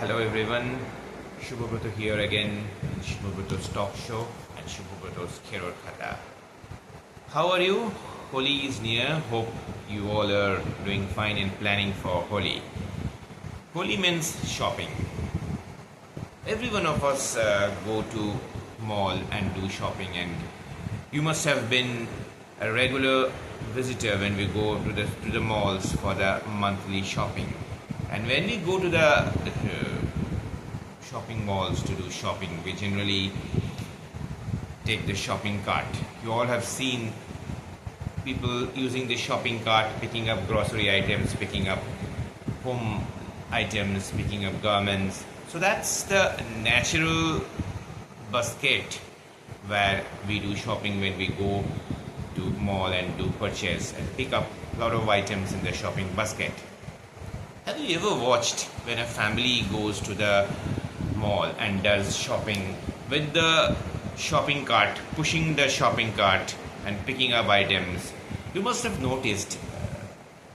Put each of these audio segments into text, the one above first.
Hello everyone, Shubhabrato here again in Shubhabrato's talk show and Shubhabrato's Keror Khata. How are you? Holi is near. Hope you all are doing fine and planning for Holi. Holi means shopping. Every one of us go to mall and do shopping, and you must have been a regular visitor when we go to the malls for the monthly shopping. And when we go to the shopping malls to do shopping, we generally take the shopping cart. You all have seen people using the shopping cart, picking up grocery items, picking up home items, picking up garments. So that's the natural basket where we do shopping when we go to mall and do purchase and pick up a lot of items in the shopping basket. Have you ever watched when a family goes to the mall and does shopping with the shopping cart, pushing the shopping cart and picking up items? You must have noticed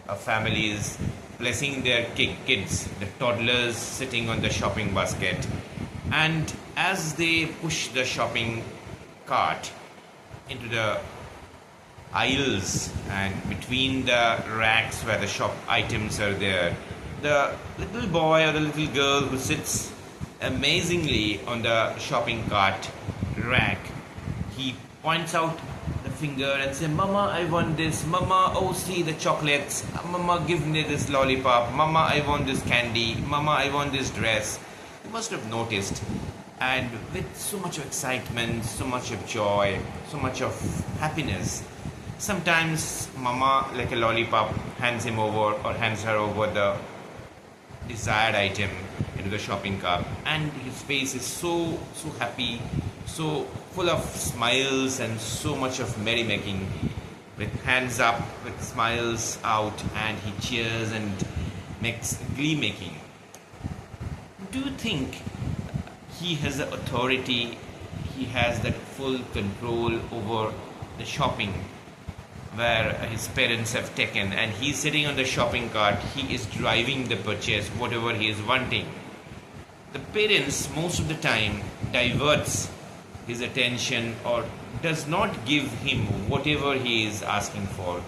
a family is placing their kids, the toddlers, sitting on the shopping basket, and as they push the shopping cart into the aisles and between the racks where the shop items are there, the little boy or the little girl who sits amazingly on the shopping cart rack, he points out the finger and says, "Mama, I want this. Mama, oh, see the chocolates. Mama, give me this lollipop. Mama, I want this candy. Mama, I want this dress." You must have noticed. And with so much of excitement, so much of joy, so much of happiness, sometimes Mama, like a lollipop, hands him over or hands her over the desired item into the shopping cart, and his face is so happy, so full of smiles and so much of merrymaking, with hands up, with smiles out, and he cheers and makes glee making. Do you think he has the authority, he has that full control over the shopping where his parents have taken, and he's sitting on the shopping cart, he is driving the purchase, whatever he is wanting? The parents most of the time diverts his attention or does not give him whatever he is asking for,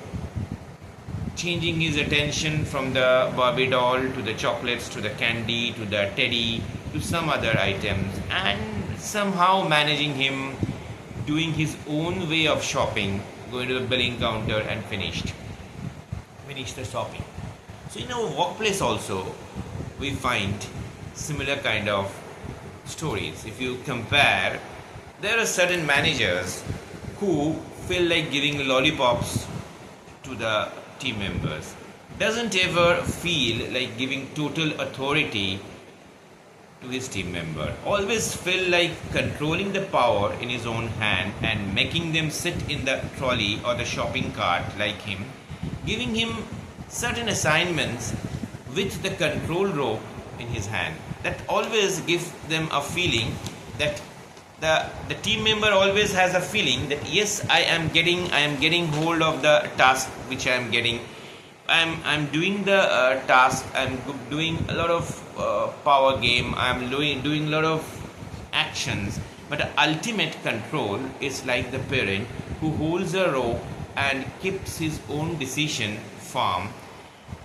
changing his attention from the Barbie doll to the chocolates to the candy to the teddy to some other items, and somehow managing him doing his own way of shopping, going to the billing counter and finish the shopping. So in our workplace also we find similar kind of stories. If you compare, there are certain managers who feel like giving lollipops to the team members, doesn't ever feel like giving total authority to his team member, always feel like controlling the power in his own hand and making them sit in the trolley or the shopping cart like him, giving him certain assignments with the control rope in his hand. That always gives them a feeling that the team member always has a feeling that yes, I am getting hold of the task which I am getting. I'm doing the task. I'm doing a lot of power game. I'm doing a lot of actions. But the ultimate control is like the parent who holds a rope and keeps his own decision firm,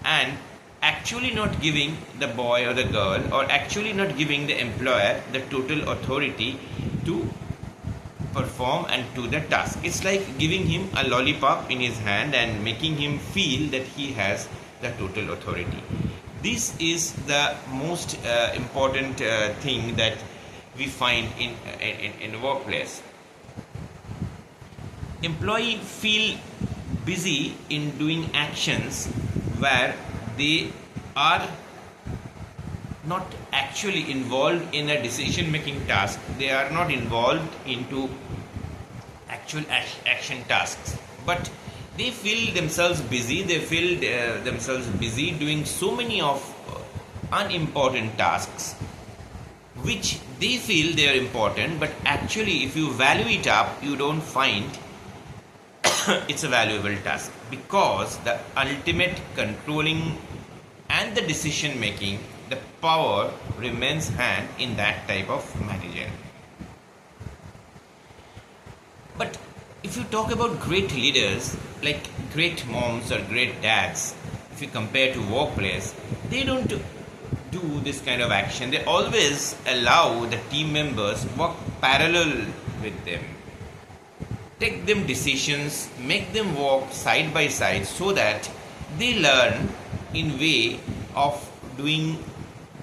and actually not giving the boy or the girl, or actually not giving the employer the total authority to perform and do the task. It's like giving him a lollipop in his hand and making him feel that he has the total authority. This is the most important thing that we find in the workplace. Employee feel busy in doing actions where they are not actually involved in a decision making task. They are not involved into actual action tasks, but they feel themselves busy. They feel themselves busy doing so many of unimportant tasks which they feel they are important, but actually if you value it up, you don't find it's a valuable task, because the ultimate controlling and the decision making, the power remains hand in that type of manager. But if you talk about great leaders, like great moms or great dads, if you compare to workplace, they don't do this kind of action. They always allow the team members work parallel with them, take them decisions, make them work side by side so that they learn in way of doing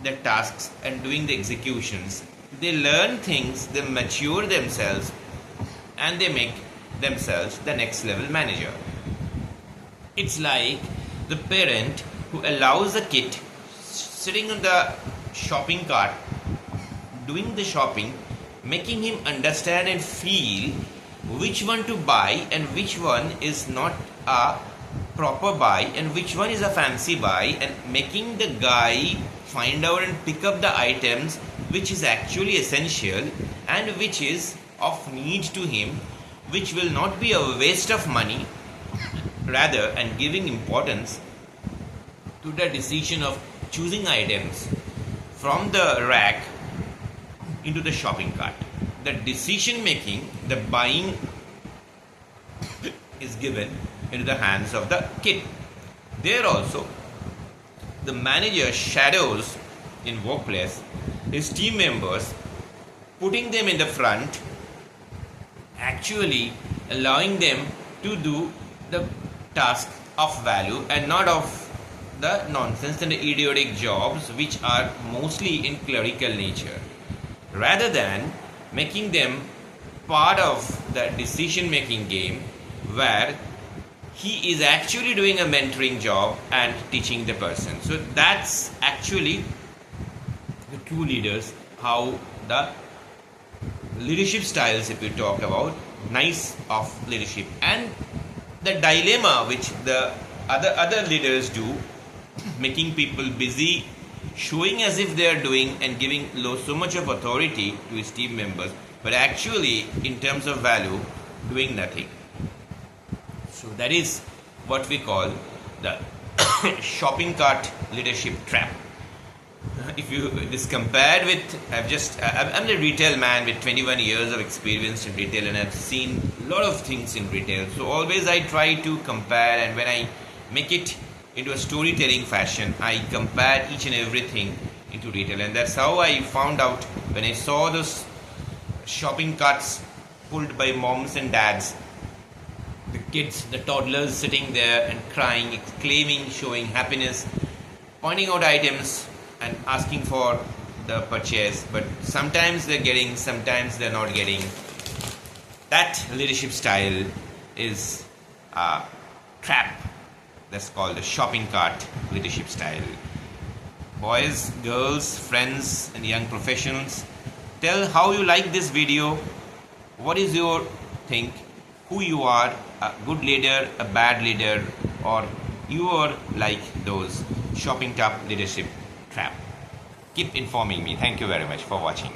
the tasks and doing the executions. They learn things, they mature themselves, and they make themselves the next level manager. It's like the parent who allows the kid sitting on the shopping cart, doing the shopping, making him understand and feel which one to buy and which one is not a proper buy and which one is a fancy buy, and making the guy find out and pick up the items which is actually essential and which is of need to him, which will not be a waste of money, rather, and giving importance to the decision of choosing items from the rack into the shopping cart. The decision making, the buying is given into the hands of the kid. There also, the manager shadows in workplace his team members, putting them in the front, actually allowing them to do the task of value and not of the nonsense and the idiotic jobs which are mostly in clerical nature, rather than making them part of the decision making game where he is actually doing a mentoring job and teaching the person. So that's actually the true leaders, how the leadership styles, if you talk about nice of leadership, and the dilemma which the other leaders do, making people busy, showing as if they are doing and giving so much of authority to his team members, but actually in terms of value doing nothing. So that is what we call the shopping cart leadership trap. If you this compared with, I'm a retail man with 21 years of experience in retail, and I've seen a lot of things in retail. So always I try to compare, and when I make it into a storytelling fashion, I compare each and everything into retail, and that's how I found out when I saw those shopping carts pulled by moms and dads, the kids, the toddlers sitting there and crying, exclaiming, showing happiness, pointing out items and asking for the purchase, but sometimes they're getting, sometimes they're not getting. That leadership style is a trap. That's called the shopping cart leadership style. Boys, girls, friends, and young professionals, tell how you like this video. What is your think? Who you are, a good leader, a bad leader, or you are like those shopping cart leadership trap. Keep informing me. Thank you very much for watching.